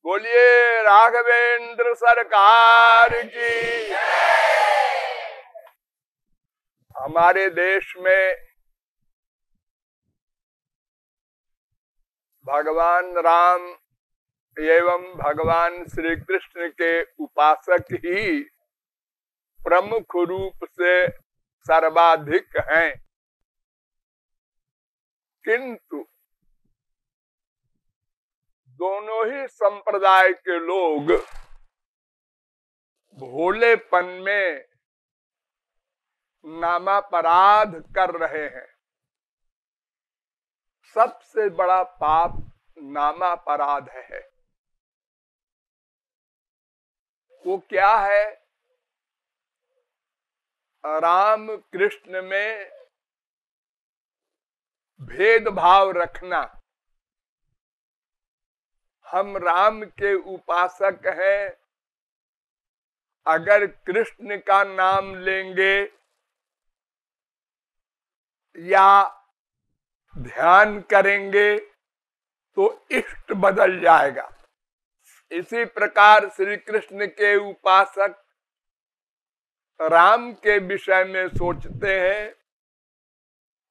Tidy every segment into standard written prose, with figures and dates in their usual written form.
बोलिए राघवेंद्र सरकार की। हमारे देश में भगवान राम एवं भगवान श्री कृष्ण के उपासक ही प्रमुख रूप से सर्वाधिक हैं, किंतु दोनों ही संप्रदाय के लोग भोलेपन में नामापराध कर रहे हैं। सबसे बड़ा पाप नामापराध है। वो क्या है? राम कृष्ण में भेदभाव रखना। हम राम के उपासक हैं, अगर कृष्ण का नाम लेंगे या ध्यान करेंगे तो इष्ट बदल जाएगा। इसी प्रकार श्री कृष्ण के उपासक राम के विषय में सोचते हैं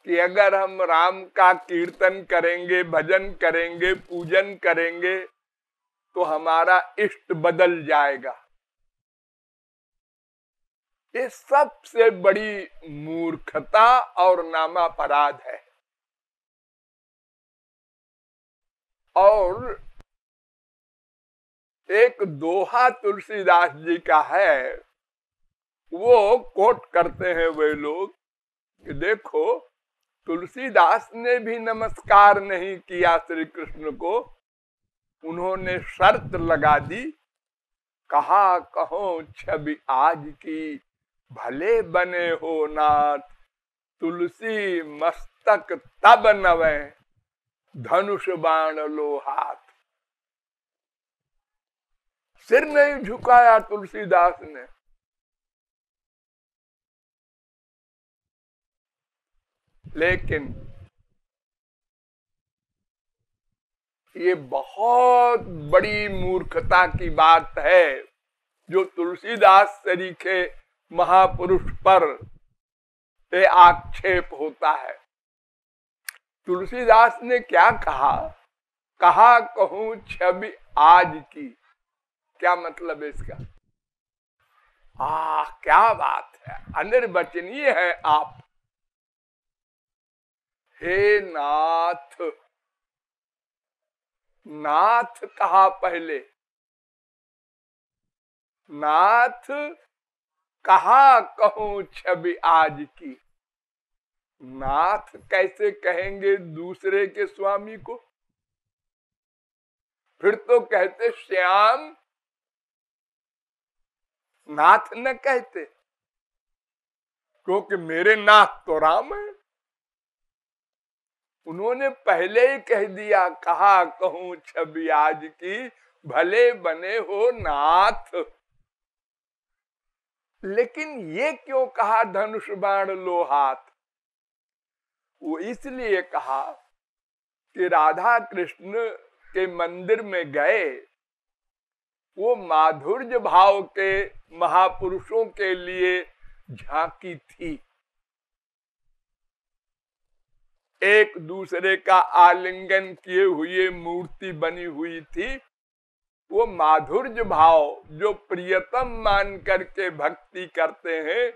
कि अगर हम राम का कीर्तन करेंगे, भजन करेंगे, पूजन करेंगे तो हमारा इष्ट बदल जाएगा। ये सबसे बड़ी मूर्खता और नामापराध है। और एक दोहा तुलसीदास जी का है, वो कोट करते हैं वे लोग कि देखो, तुलसीदास ने भी नमस्कार नहीं किया श्री कृष्ण को, उन्होंने शर्त लगा दी, कहा कहो छवि आज की, भले बने हो नाथ, तुलसी मस्तक तब नवे, धनुष बाण लो हाथ। सिर नहीं झुकाया तुलसीदास ने। लेकिन ये बहुत बड़ी मूर्खता की बात है जो तुलसीदास तरीके महापुरुष पर ये आक्षेप होता है। तुलसीदास ने क्या कहा? कहा कहूं छवि आज की। क्या मतलब है इसका? क्या बात है, अनिर्वचनीय है आप। हे नाथ, नाथ कहा पहले, नाथ कहा कहूं छवि आज की। नाथ कैसे कहेंगे दूसरे के स्वामी को? फिर तो कहते श्याम, नाथ न कहते, क्योंकि मेरे नाथ तो राम है। उन्होंने पहले ही कह दिया, कहा कहूं छवि आज की, भले बने हो नाथ। लेकिन ये क्यों कहा धनुष बाण लो हाथ? वो इसलिए कहा कि राधा कृष्ण के मंदिर में गए, वो माधुर्य भाव के महापुरुषों के लिए झांकी थी। एक दूसरे का आलिंगन किए हुए मूर्ति बनी हुई थी। वो माधुर्य भाव जो प्रियतम मान करके भक्ति करते हैं,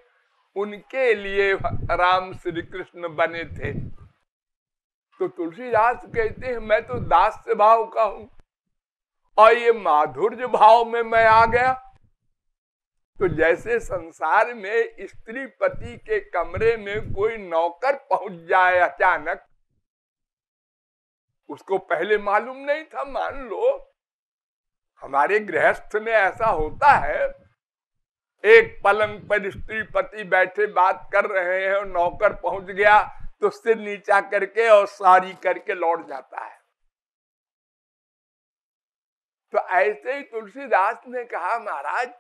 उनके लिए राम श्री कृष्ण बने थे। तो तुलसीदास कहते हैं मैं तो दास्य भाव का हूं और ये माधुर्य भाव में मैं आ गया। तो जैसे संसार में स्त्री पति के कमरे में कोई नौकर पहुंच जाए अचानक, उसको पहले मालूम नहीं था। मान लो हमारे गृहस्थ में ऐसा होता है, एक पलंग पर स्त्री पति बैठे बात कर रहे हैं और नौकर पहुंच गया तो सिर नीचा करके और सारी करके लौट जाता है। तो ऐसे ही तुलसीदास ने कहा, महाराज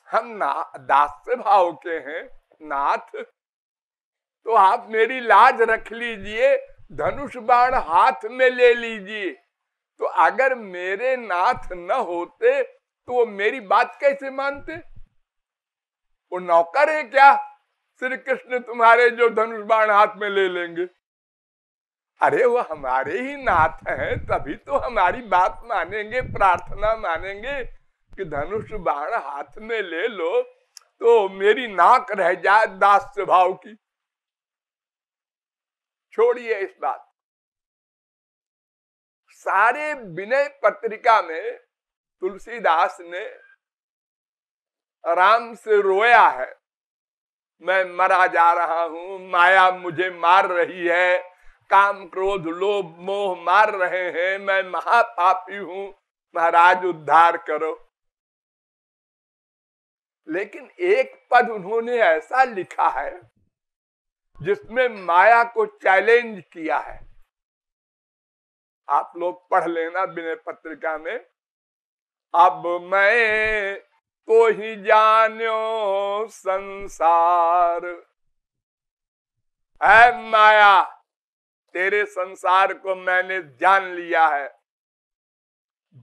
हम दास्य भाव के हैं नाथ, तो आप मेरी लाज रख लीजिए, धनुष बाण हाथ में ले लीजिए, तो अगर मेरे नाथ न होते तो वो मेरी बात कैसे मानते? वो नौकर है क्या श्री कृष्ण तुम्हारे जो धनुष बाण हाथ में ले लेंगे? अरे वो हमारे ही नाथ हैं, तभी तो हमारी बात मानेंगे, प्रार्थना मानेंगे कि धनुष बाण हाथ में ले लो तो मेरी नाक रह जाए दास्य भाव की। छोड़िए इस बात। सारे विनय पत्रिका में तुलसीदास ने राम से रोया है, मैं मरा जा रहा हूं, माया मुझे मार रही है, काम क्रोध लोभ मोह मार रहे हैं, मैं महापापी हूं, महाराज उद्धार करो। लेकिन एक पद उन्होंने ऐसा लिखा है जिसमें माया को चैलेंज किया है। आप लोग पढ़ लेना विनय पत्रिका में। अब मैं तो ही जान्यो संसार, है माया तेरे संसार को मैंने जान लिया है,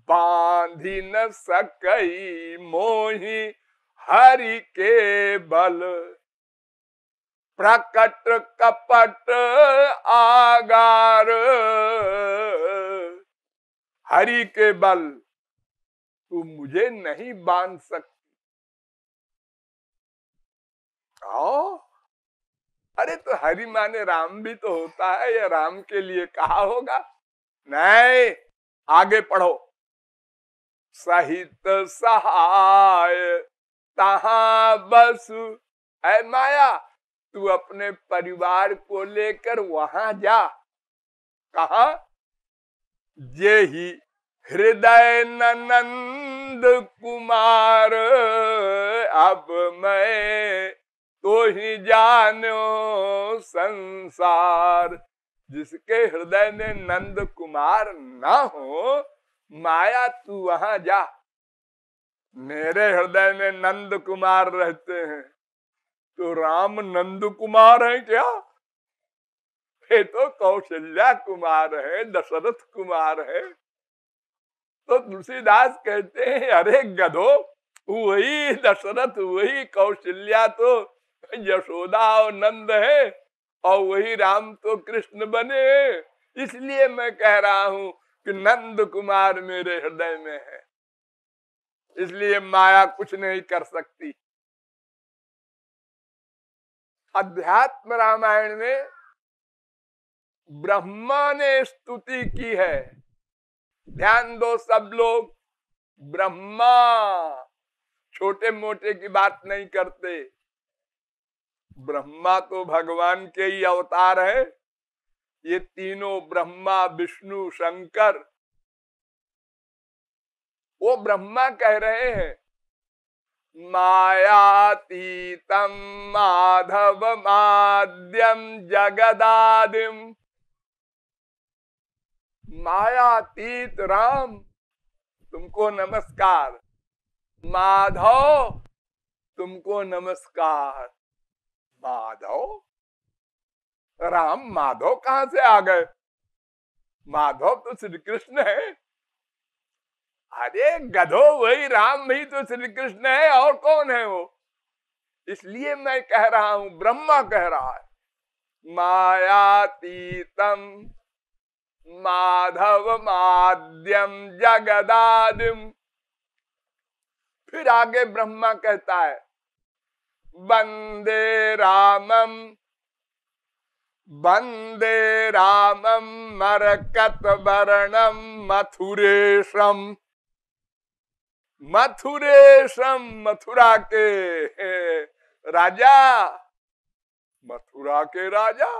बांधी न सकई मोही हरि के बल, प्रकट कपट आगार, हरि के बल तू मुझे नहीं बांध सकती। अरे तो हरि माने राम भी तो होता है, या राम के लिए कहा होगा? नहीं, आगे पढ़ो। सहित सहाय तहां बस, है माया तू अपने परिवार को लेकर वहां जा। कहा? जे ही हृदय नंद कुमार, अब मैं तो ही जानो संसार। जिसके हृदय में नंद कुमार ना हो, माया तू वहां जा। मेरे हृदय में नंद कुमार रहते हैं, तो राम नंद कुमार है क्या? ये तो कौशल्या कुमार है, दशरथ कुमार है। तो तुलसीदास कहते हैं अरे गधो, वही दशरथ वही कौशल्या तो यशोदा और नंद है, और वही राम तो कृष्ण बने। इसलिए मैं कह रहा हूं कि नंद कुमार मेरे हृदय में है, इसलिए माया कुछ नहीं कर सकती। अध्यात्म रामायण में ब्रह्मा ने स्तुति की है। ध्यान दो सब लोग, ब्रह्मा छोटे मोटे की बात नहीं करते। ब्रह्मा तो भगवान के ही अवतार है। ये तीनों ब्रह्मा विष्णु शंकर, वो ब्रह्मा कह रहे हैं मायातीतम माधव माद्यम जगदादिम। मायातीत राम तुमको नमस्कार, माधव तुमको नमस्कार। माधव? राम माधव कहां से आ गए? माधव तो श्री कृष्ण है। अरे गधो, वही राम भी तो श्री कृष्ण है, और कौन है वो? इसलिए मैं कह रहा हूं, ब्रह्मा कह रहा है मायातीतम माधव माद्यम जगदादिम। फिर आगे ब्रह्मा कहता है वंदे रामम मरकत वर्णम मथुरेशम। मथुरेशम, मथुरा के राजा। मथुरा के राजा?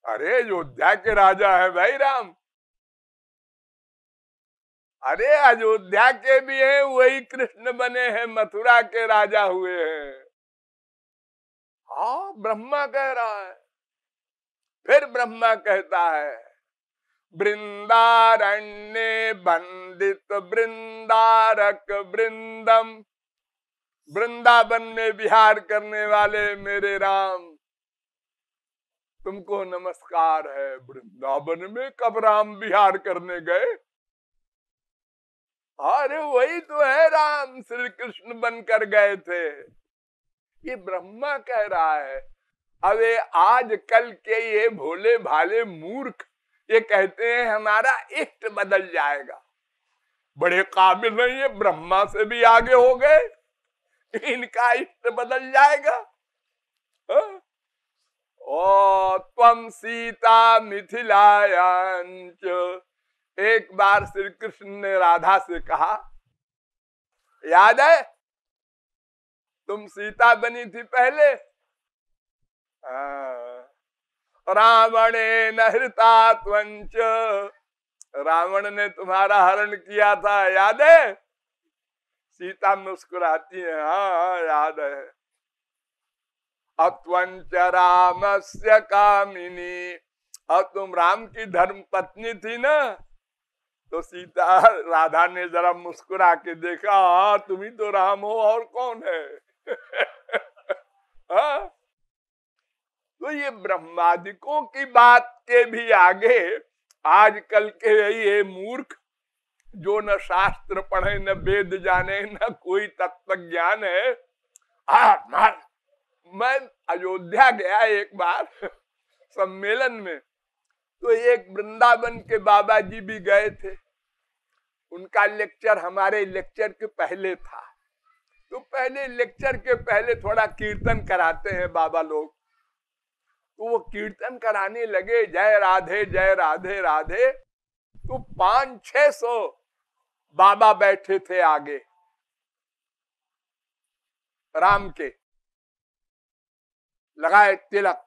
अरे अयोध्या के राजा है भाई राम। अरे अयोध्या के भी हैं, वही कृष्ण बने हैं, मथुरा के राजा हुए हैं। हाँ, ब्रह्मा कह रहा है। फिर ब्रह्मा कहता है वृंदारण्ये बंदित वृंदारक वृंदम। वृंदावन में विहार करने वाले मेरे राम तुमको नमस्कार है। वृंदावन में कब राम विहार करने गए? अरे वही तो है, राम श्री कृष्ण बनकर गए थे। ये ब्रह्मा कह रहा है। अबे आज कल के ये भोले भाले मूर्ख ये कहते हैं हमारा इष्ट बदल जाएगा। बड़े काबिल नहीं है, ब्रह्मा से भी आगे हो गए, इनका इष्ट बदल जाएगा। ओ त्वम सीता मिथिलायांच। एक बार श्री कृष्ण ने राधा से कहा, याद है तुम सीता बनी थी पहले? रावणे न हृता त्वंच, रावण ने तुम्हारा हरण किया था, याद है? सीता मुस्कुराती है, हाँ याद है। अत्वंच रामस्य कामिनी, और तुम राम की धर्म पत्नी थी ना। तो सीता राधा ने जरा मुस्कुरा के देखा, हाँ तुम ही तो राम हो, और कौन है? हाँ? तो ये ब्रह्मादिकों की बात के भी आगे आजकल के ये मूर्ख जो न शास्त्र पढ़े, न वेद जाने, न कोई तत्व ज्ञान है। मैं अयोध्या गया एक बार सम्मेलन में, तो एक वृंदावन के बाबा जी भी गए थे। उनका लेक्चर हमारे लेक्चर के पहले था। तो पहले लेक्चर के पहले थोड़ा कीर्तन कराते हैं बाबा लोग। तो वो कीर्तन कराने लगे, जय राधे जय राधे राधे। तो 500-600 बाबा बैठे थे आगे राम के, लगाए तिलक,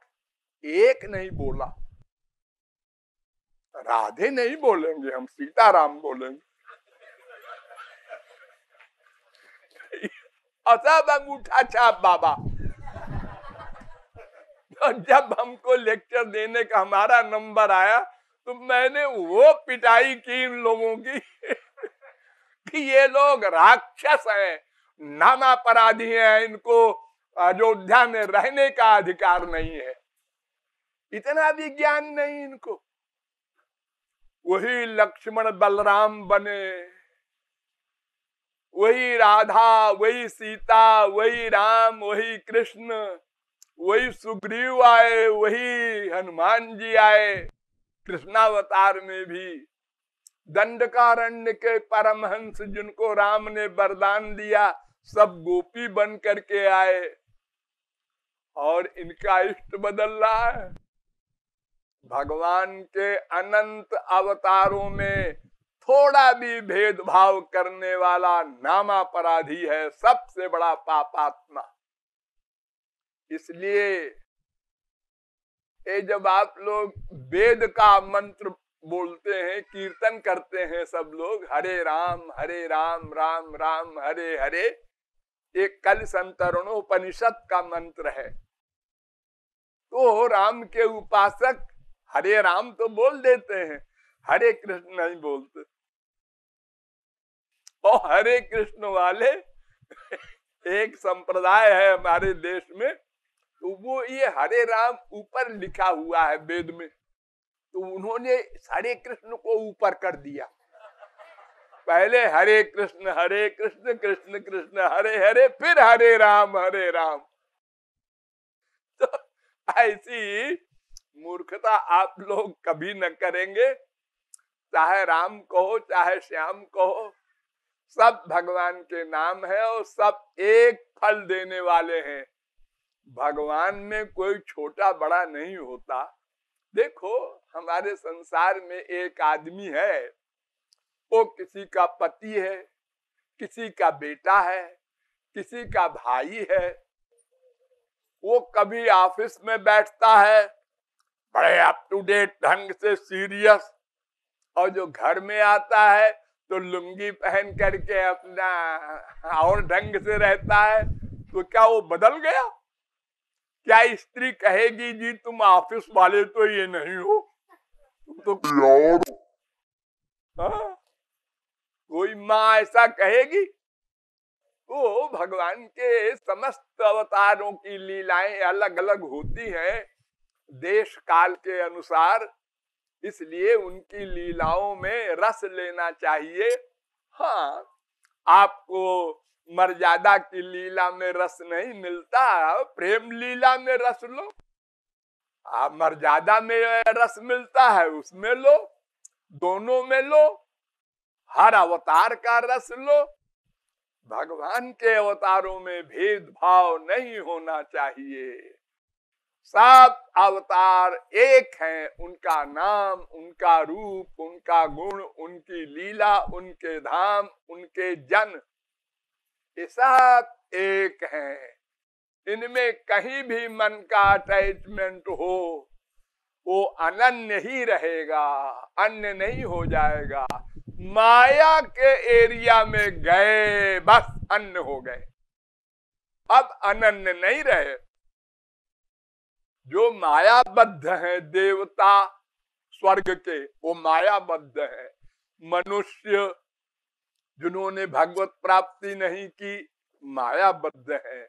एक नहीं बोला। राधे नहीं बोलेंगे हम, सीताराम बोलेंगे। सब अंगूठा छाप बाबा। तो जब हमको लेक्चर देने का हमारा नंबर आया तो मैंने वो पिटाई की इन लोगों की कि ये लोग राक्षस हैं, नामापराधी हैं, इनको अयोध्या में रहने का अधिकार नहीं है। इतना भी ज्ञान नहीं इनको। वही लक्ष्मण बलराम बने, वही राधा, वही सीता, वही राम, वही कृष्ण, वही सुग्रीव आए, वही हनुमान जी आए कृष्णावतार में भी। दंडकारण्य के परमहंस जिनको राम ने वरदान दिया, सब गोपी बन करके आए, और इनका इष्ट बदल रहा है। भगवान के अनंत अवतारों में थोड़ा भी भेदभाव करने वाला नामापराधी है, सबसे बड़ा पापात्मा। इसलिए ये जब आप लोग वेद का मंत्र बोलते हैं, कीर्तन करते हैं सब लोग, हरे राम राम राम हरे हरे, एक कल संतरणोपनिषद का मंत्र है। तो राम के उपासक हरे राम तो बोल देते हैं, हरे कृष्ण नहीं बोलते। और हरे कृष्ण वाले एक संप्रदाय है हमारे देश में, तो वो ये हरे राम ऊपर लिखा हुआ है वेद में, तो उन्होंने हरे कृष्ण को ऊपर कर दिया। पहले हरे कृष्ण कृष्ण कृष्ण हरे हरे, फिर हरे राम। तो ऐसी मूर्खता आप लोग कभी न करेंगे। चाहे राम कहो चाहे श्याम कहो, सब भगवान के नाम है और सब एक फल देने वाले हैं। भगवान में कोई छोटा बड़ा नहीं होता। देखो हमारे संसार में एक आदमी है, वो किसी का पति है, किसी का बेटा है, किसी का भाई है। वो कभी ऑफिस में बैठता है बड़े अप टू डेट ढंग से सीरियस, और जो घर में आता है तो लुंगी पहन करके अपना और ढंग से रहता है। तो क्या वो बदल गया? क्या स्त्री कहेगी जी तुम ऑफिस वाले तो ये नहीं हो, तुम तो और हाँ? कोई माँ ऐसा कहेगी? तो भगवान के समस्त अवतारों की लीलाएं अलग अलग होती हैं देश काल के अनुसार, इसलिए उनकी लीलाओं में रस लेना चाहिए। हाँ, आपको मर्यादा की लीला में रस नहीं मिलता, प्रेम लीला में रस लो। आप मर्यादा में रस मिलता है उसमें लो, दोनों में लो, हर अवतार का रस लो। भगवान के अवतारों में भेदभाव नहीं होना चाहिए। सब अवतार एक हैं, उनका नाम, उनका रूप, उनका गुण, उनकी लीला, उनके धाम, उनके जन, ये सब एक हैं। इनमें कहीं भी मन का अटैचमेंट हो वो अनन्य ही रहेगा, अन्य नहीं हो जाएगा। माया के एरिया में गए बस अन्य हो गए, अब अनन्य नहीं रहे। जो मायाबद्ध है देवता स्वर्ग के, वो मायाबद्ध है। मनुष्य जिन्होंने भगवत प्राप्ति नहीं की मायाबद्ध है।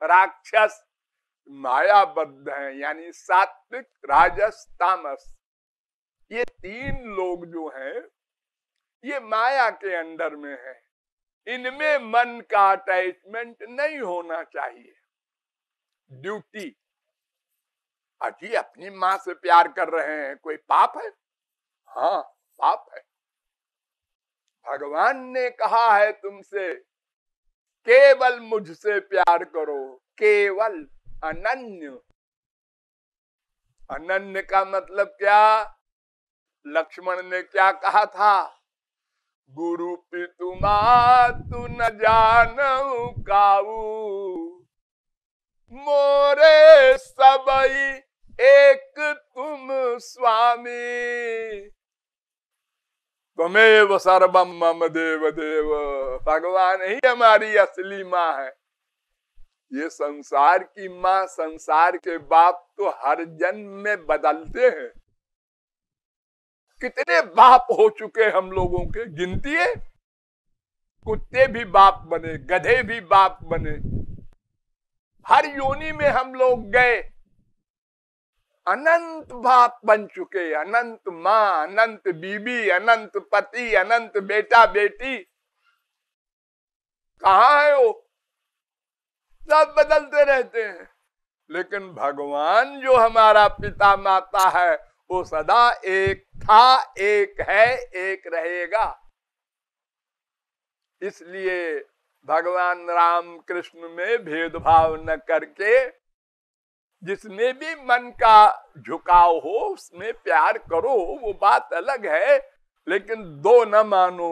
राक्षस मायाबद्ध है, यानी सात्विक, राजस, तामस। ये तीन लोग जो हैं ये माया के अंडर में है। इनमें मन का अटैचमेंट नहीं होना चाहिए। ड्यूटी, अजी अपनी माँ से प्यार कर रहे हैं, कोई पाप है? हाँ, पाप है। भगवान ने कहा है तुमसे केवल मुझसे प्यार करो, केवल, अनन्य। अनन्य का मतलब क्या? लक्ष्मण ने क्या कहा था? गुरु पितु मातु न जानऊ काऊ, मोरे सबई एक तुम स्वामी, त्वमेव सर्वम मम देव देव। भगवान ही हमारी असली माँ है। ये संसार की माँ, संसार के बाप तो हर जन्म में बदलते हैं। कितने बाप हो चुके हम लोगों के, गिनती है? कुत्ते भी बाप बने, गधे भी बाप बने, हर योनि में हम लोग गए। अनंत बाप बन चुके, अनंत माँ, अनंत बीबी, अनंत पति, अनंत बेटा बेटी। कहाँ है वो? सब बदलते रहते हैं। लेकिन भगवान जो हमारा पिता माता है वो सदा एक था, एक है, एक रहेगा। इसलिए भगवान राम कृष्ण में भेदभाव न करके जिसमें भी मन का झुकाव हो उसमें प्यार करो, वो बात अलग है। लेकिन दो न मानो,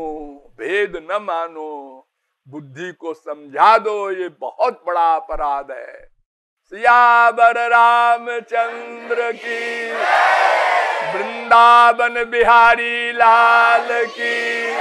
भेद न मानो, बुद्धि को समझा दो, ये बहुत बड़ा अपराध है। सियावर रामचंद्र की, वृंदावन बिहारी लाल की।